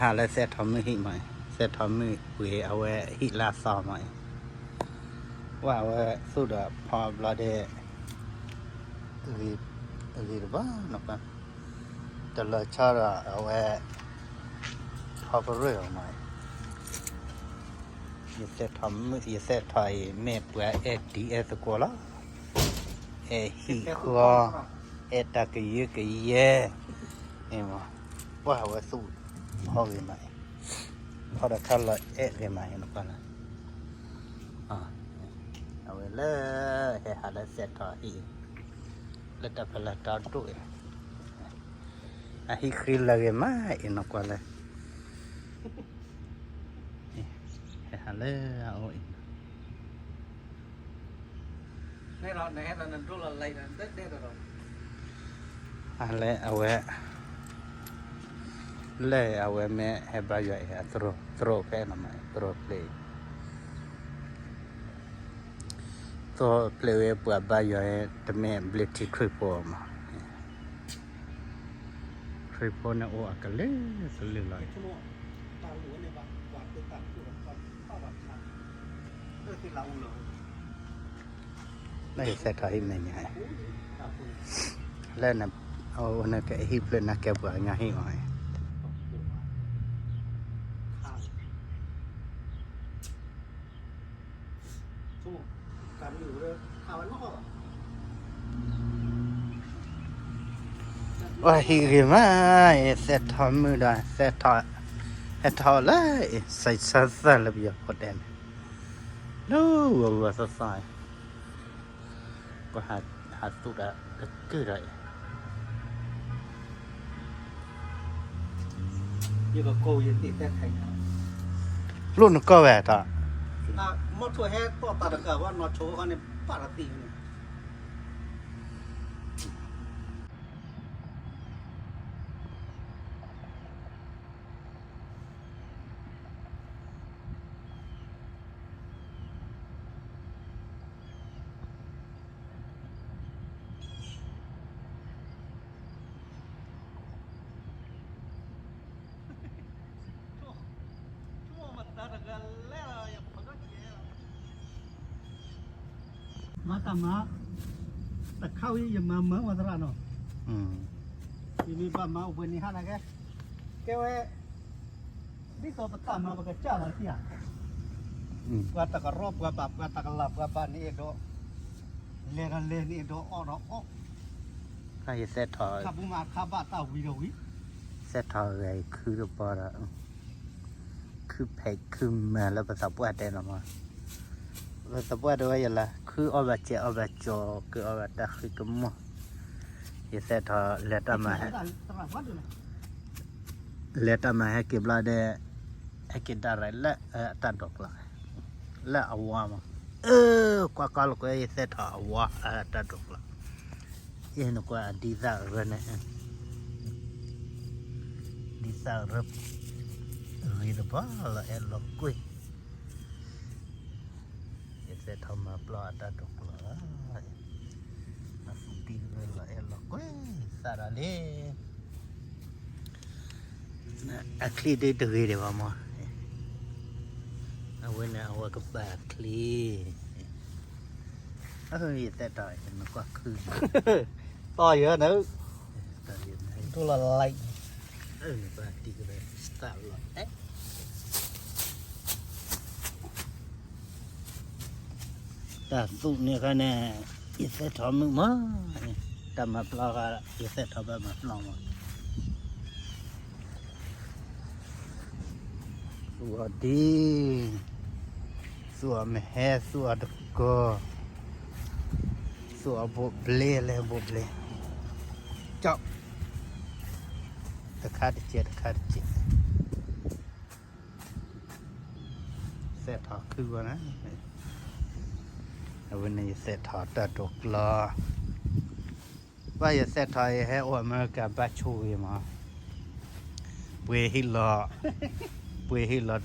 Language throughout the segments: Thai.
หาแล้วเสร็จทำมือหิไหมเสร็จทำมือเวเอาไว้หิลาซอไหมว่าว่าสุดอะพอเราได้รีบ้านะครับแต่เราชอบเอาไว้พอเรื่องไหมยิ่งเสร็จทำมือยิ่งเสร็จไทยเมื่อเปิดADSก็แล้วหิคัวตะกี้กี่เย่เนี่ยมั้งว่าว่าสุดพอเลยไหมพอได้ขั้นละเลยไหมนะครับเอาไว้เลยให้หาแล้วเสร็จต่ออีกแล้วแต่พลัดตาด้วยฮิคริลเลยไหมนักว่าเลยให้หาเลยเอาอีกในเราในเรานั้นรู้อะไรนั้นได้เราอะไรเอาไว้เลยเอาไว้แม่ให้บายใหญ่ตรแค่นั้นไหมตรเพลย์ตัวเพลย์เว็บบายใหญ่แต่แม่เบลที่คลิปโปมาคลิปโปเนี่ยโอ้กันเลยเลยชั่วโมงตาหัวเนี่ยว่ากว่าจะตัดตัวก่อนเข้าวัดชันเรื่องที่เราเลย ได้เสร็จให้แม่ใหญ่แล้วนะเอาเนี่ยแกฮิปเลยนะแกบอกง่ายหน่อยชั่วโมงการอยู่เลยข่าวมันไม่ออก ว่าฮิริมาเสร็จทำมือได้เสร็จทอเลยใส่ซาเลยพี่พอดีนู้ว่าสดๆก็หาสุดอะก็เกิดอะไรอยู่กับโกยติดแต่ไทยนะรุ่นก็แหวะต่อมอทัวร์แห่ตัวตาตะกะว่านอโชเขาเนี่ยปกติเนี่ยมาตามมาแต่เข้าอย่ามาเมื่อวันตลาดเนาะมีบ้านมาอุปนิหารอะไรแกว่านี่ตัวประตามมาประกาศจ้าอะไรที่อ่ะว่าตะกรอบว่าแบบว่าตะกลับว่าบ้านนี้โดเลนนี่โดอ้อเนาะอ้อใครเสร็จทอขับมาขับบ้านตาวีโดวิเสร็จทออะไรคือปอระคือเพกคือมาแล้วภาษาปวดได้หรอมาภาษาปวดด้วยยังละคือเอาแบบเจ้าเอาแบบจอคือเอาแบบตะคือก็มั่วเสร็จทอเล็ดมาเล็ดมาให้เก็บลาได้ให้เก็บได้ไรละตัดดอกละละเอาวามากว่าก็เลยเสร็จทอวาตัดดอกละยันกว่าดีซ่าเรนดีซ่ารับรีดบ้าละล็อกกุยเสร็จทำมาปลาตัดดอกละมาสุตีเลยละล็อกกุยสาระเลยอัคลีได้ดูเดี๋ยวมาเอาไว้นะเอาไว้กับแบบคลีแต่ต่อยมันก็คือต่อเยอะนะต่อยยังไงตัวละไรแบบดีกันเลยสตาร์ทเลยแต่สุดเนี่ยก็แน่ยิ่งเสร็จทำมึงมั้งแต่มาปลอกอะไรยิ่งเสร็จทำแบบมาปลอกมั้งสวัสดีสวัสดีแม่สวัสดีก็สวัสดีเบลเลยบุเบลเจ้าตะขาดเจ็ดเสร็จทอคือว่านะวันนี้เสร็จทอตัดดอกล้อว่าจะเสร็จทอให้อเมริกาบัชชูยมาเวฮิลอ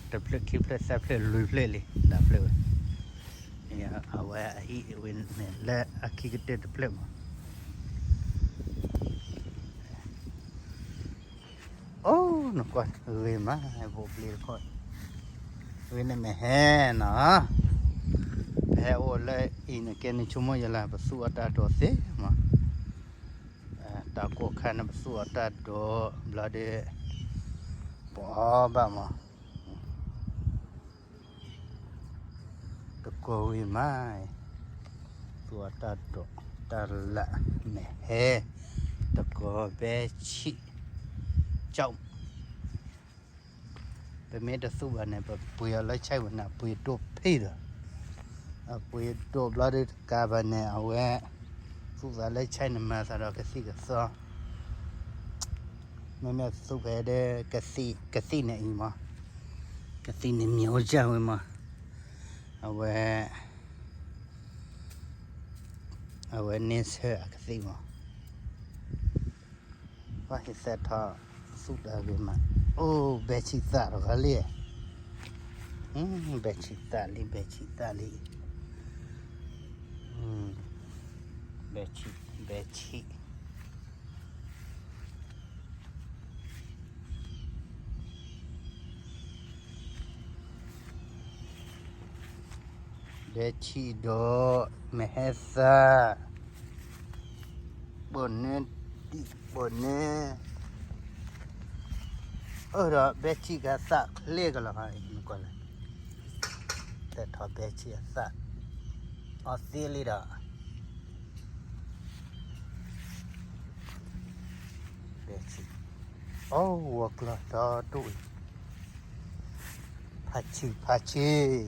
แต่เพลคลิปเลยแซ่บเลยลุยเลยดับเลยเนี่ยเอาไว้ฮีวินเนี่ยและอาคิกเตอร์เพลมาโอ้ nó còn người mà bộ bì con người này mẹ hè nó hè ô lại in cái này chúng mới là bớt suy ta đồ thế mà ta có khả năng bớt suy ta đồ là để bỏ ba mà cô vì mai tua ta đồ ta là mẹ hè ta có bé chị chồng bé mấy đứa su này bà bùi lấy chai vợ nào bùi đốt phi rồi bùi đốt là để cả bà này ở vậy su vợ lấy chai này mà sao đó cái gì cái sao mấy su về đây cái gì này mà cái gì này nhiều chao mà ở vậy nên sợ cái gì mà và hiện tại thọ sụt ở bên mà ô bé chị tạ rồi cái liền bé chị tạ li bé chị tạ li bé chị bé chị đó mẹ hết sa buồn nè đó bé chị cả sa lê cái là cái nó coi làแต่ทอbé chị sa Australia đó bé chị work là đó tụi phát chi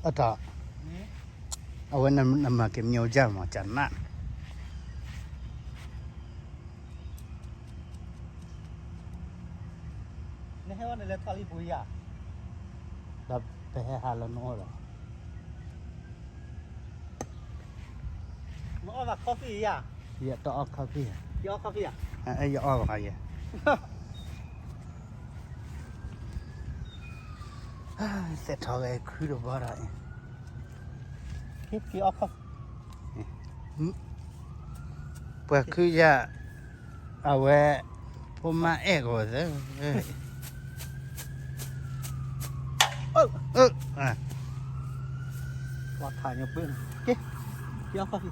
ở đó ở bên nằm mà kiếm nhiều chả mà chẳng nạn này hewan này là tali bùi à đập bé hà là nó rồi nó là coffee à giờ to cà phê yo coffee à giờ vào cái gì sẽ thò cái khứ đồ vào đây cái yo coffee bữa khứ giờ ở về hôm mà em rồi đấy quả thải nhập bên cái yo coffee